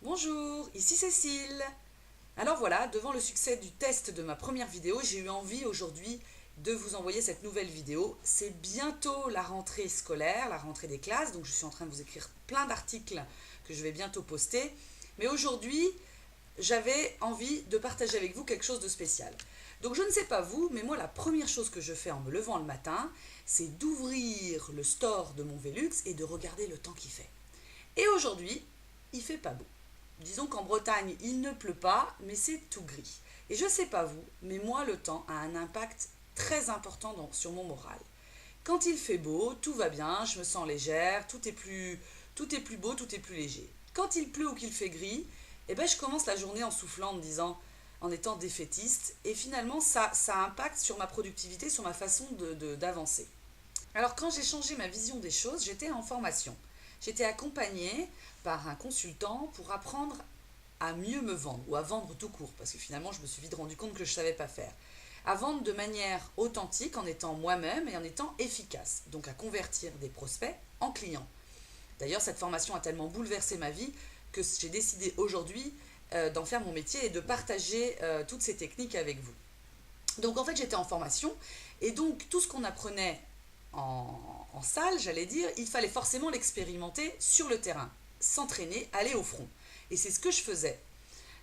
Bonjour, ici Cécile. Alors voilà, devant le succès du test de ma première vidéo, j'ai eu envie aujourd'hui de vous envoyer cette nouvelle vidéo. C'est bientôt la rentrée scolaire, la rentrée des classes, donc je suis en train de vous écrire plein d'articles que je vais bientôt poster. Mais aujourd'hui, j'avais envie de partager avec vous quelque chose de spécial. Donc je ne sais pas vous, mais moi la première chose que je fais en me levant le matin, c'est d'ouvrir le store de mon Velux et de regarder le temps qu'il fait. Et aujourd'hui, il fait pas beau. Disons qu'en Bretagne, il ne pleut pas, mais c'est tout gris. Et je sais pas vous, mais moi, le temps a un impact très important sur mon moral. Quand il fait beau, tout va bien, je me sens légère, tout est plus beau, tout est plus léger. Quand il pleut ou qu'il fait gris, eh ben, je commence la journée en soufflant, en étant défaitiste, et finalement, ça impacte sur ma productivité, sur ma façon d'avancer. Alors quand j'ai changé ma vision des choses, j'étais en formation. J'étais accompagnée par un consultant pour apprendre à mieux me vendre, ou à vendre tout court, parce que finalement je me suis vite rendu compte que je ne savais pas faire. À vendre de manière authentique, en étant moi-même et en étant efficace, donc à convertir des prospects en clients. D'ailleurs, cette formation a tellement bouleversé ma vie que j'ai décidé aujourd'hui d'en faire mon métier et de partager toutes ces techniques avec vous. Donc en fait, j'étais en formation et donc tout ce qu'on apprenait en salle, j'allais dire, il fallait forcément l'expérimenter sur le terrain, s'entraîner, aller au front. Et c'est ce que je faisais.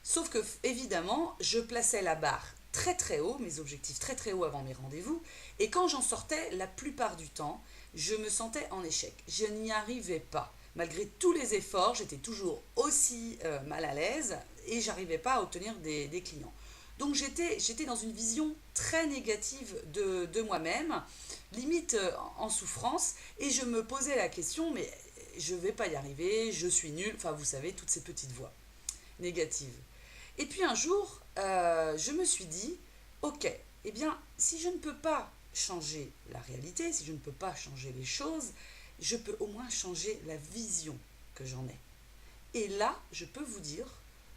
Sauf que, évidemment, je plaçais la barre très très haut, mes objectifs très très haut avant mes rendez-vous, et quand j'en sortais, la plupart du temps, je me sentais en échec. Je n'y arrivais pas. Malgré tous les efforts, j'étais toujours aussi mal à l'aise et j'arrivais pas à obtenir des clients. Donc j'étais dans une vision très négative de moi-même, limite en souffrance, et je me posais la question, mais je ne vais pas y arriver, je suis nulle, enfin vous savez, toutes ces petites voix négatives. Et puis un jour, je me suis dit, ok, eh bien, si je ne peux pas changer la réalité, si je ne peux pas changer les choses, je peux au moins changer la vision que j'en ai. Et là, je peux vous dire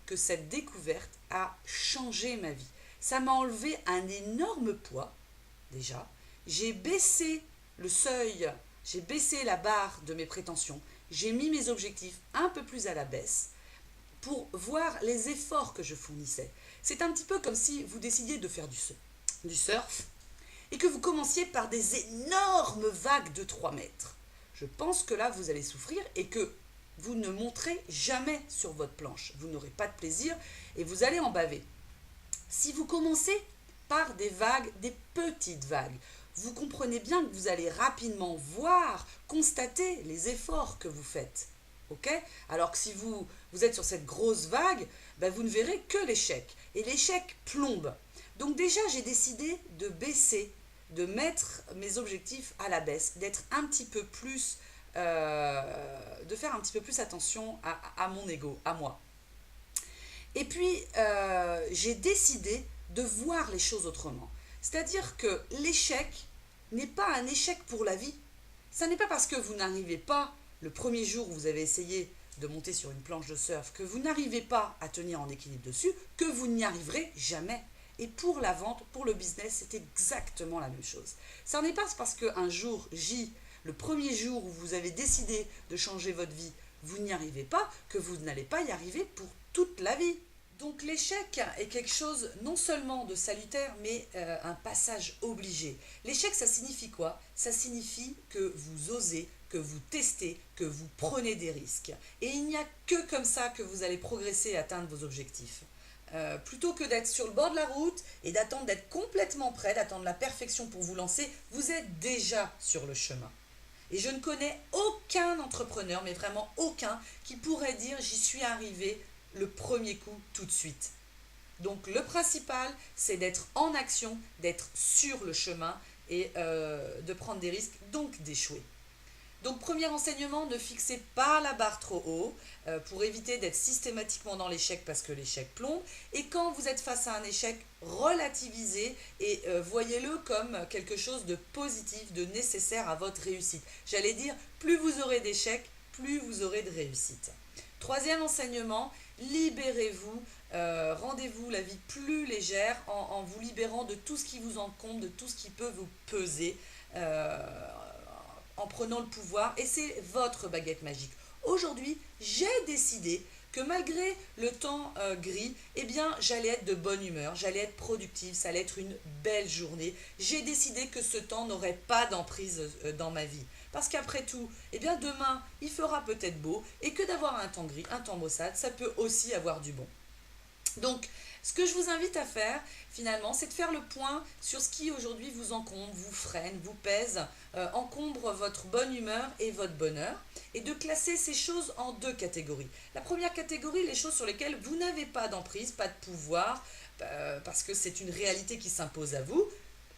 que cette découverte a changé ma vie. Ça m'a enlevé un énorme poids, déjà. J'ai baissé le seuil, j'ai baissé la barre de mes prétentions. J'ai mis mes objectifs un peu plus à la baisse pour voir les efforts que je fournissais. C'est un petit peu comme si vous décidiez de faire du surf et que vous commenciez par des énormes vagues de 3 mètres. Je pense que là, vous allez souffrir et que vous ne monterez jamais sur votre planche. Vous n'aurez pas de plaisir et vous allez en baver. Si vous commencez par des vagues, des petites vagues, vous comprenez bien que vous allez rapidement voir, constater les efforts que vous faites. Ok? Alors que si vous êtes sur cette grosse vague, ben vous ne verrez que l'échec. Et l'échec plombe. Donc déjà, j'ai décidé de baisser, de mettre mes objectifs à la baisse, d'être un petit peu plus, de faire un petit peu plus attention à mon ego, à moi. Et puis, j'ai décidé de voir les choses autrement. C'est-à-dire que l'échec n'est pas un échec pour la vie. Ça n'est pas parce que vous n'arrivez pas le premier jour où vous avez essayé de monter sur une planche de surf, que vous n'arrivez pas à tenir en équilibre dessus, que vous n'y arriverez jamais. Et pour la vente, pour le business, c'est exactement la même chose. Ça n'est pas parce qu'un jour, le premier jour où vous avez décidé de changer votre vie, vous n'y arrivez pas, que vous n'allez pas y arriver pour toute la vie. Donc l'échec est quelque chose non seulement de salutaire, mais un passage obligé. L'échec, ça signifie quoi? Ça signifie que vous osez, que vous testez, que vous prenez des risques. Et il n'y a que comme ça que vous allez progresser et atteindre vos objectifs. Plutôt que d'être sur le bord de la route et d'attendre d'être complètement prêt, d'attendre la perfection pour vous lancer, vous êtes déjà sur le chemin. Et je ne connais aucun entrepreneur, mais vraiment aucun, qui pourrait dire j'y suis arrivé le premier coup tout de suite. Donc le principal, c'est d'être en action, d'être sur le chemin et de prendre des risques, donc d'échouer. Donc premier enseignement, ne fixez pas la barre trop haut pour éviter d'être systématiquement dans l'échec parce que l'échec plombe. Et quand vous êtes face à un échec, relativisez et voyez-le comme quelque chose de positif, de nécessaire à votre réussite. J'allais dire, plus vous aurez d'échecs, plus vous aurez de réussite. Troisième enseignement, libérez-vous, rendez-vous la vie plus légère en vous libérant de tout ce qui vous encombre, de tout ce qui peut vous peser, en prenant le pouvoir. Et c'est votre baguette magique. Aujourd'hui, j'ai décidé que malgré le temps gris, eh bien j'allais être de bonne humeur, j'allais être productive, ça allait être une belle journée. J'ai décidé que ce temps n'aurait pas d'emprise dans ma vie. Parce qu'après tout, eh bien demain, il fera peut-être beau et que d'avoir un temps gris, un temps maussade, ça peut aussi avoir du bon. Donc, ce que je vous invite à faire, finalement, c'est de faire le point sur ce qui aujourd'hui vous encombre, vous freine, vous pèse, encombre votre bonne humeur et votre bonheur, et de classer ces choses en deux catégories. La première catégorie, les choses sur lesquelles vous n'avez pas d'emprise, pas de pouvoir, parce que c'est une réalité qui s'impose à vous,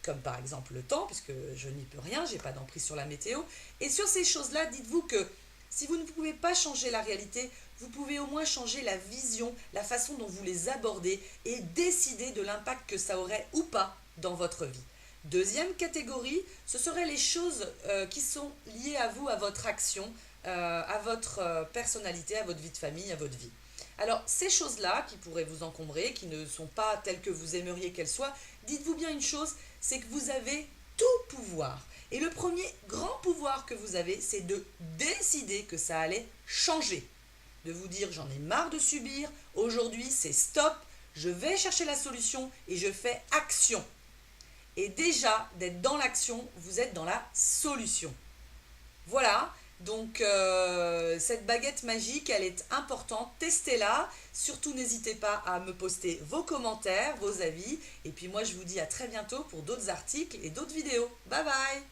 comme par exemple le temps, puisque je n'y peux rien, j'ai pas d'emprise sur la météo. Et sur ces choses-là, dites-vous que si vous ne pouvez pas changer la réalité, vous pouvez au moins changer la vision, la façon dont vous les abordez et décider de l'impact que ça aurait ou pas dans votre vie. Deuxième catégorie, ce seraient les choses qui sont liées à vous, à votre action, à votre personnalité, à votre vie de famille, à votre vie. Alors, ces choses-là qui pourraient vous encombrer, qui ne sont pas telles que vous aimeriez qu'elles soient, dites-vous bien une chose, c'est que vous avez tout pouvoir. Et le premier grand pouvoir que vous avez, c'est de décider que ça allait changer. De vous dire, j'en ai marre de subir, aujourd'hui c'est stop, je vais chercher la solution et je fais action. Et déjà, d'être dans l'action, vous êtes dans la solution. Voilà, donc cette baguette magique, elle est importante, testez-la. Surtout, n'hésitez pas à me poster vos commentaires, vos avis. Et puis moi, je vous dis à très bientôt pour d'autres articles et d'autres vidéos. Bye bye!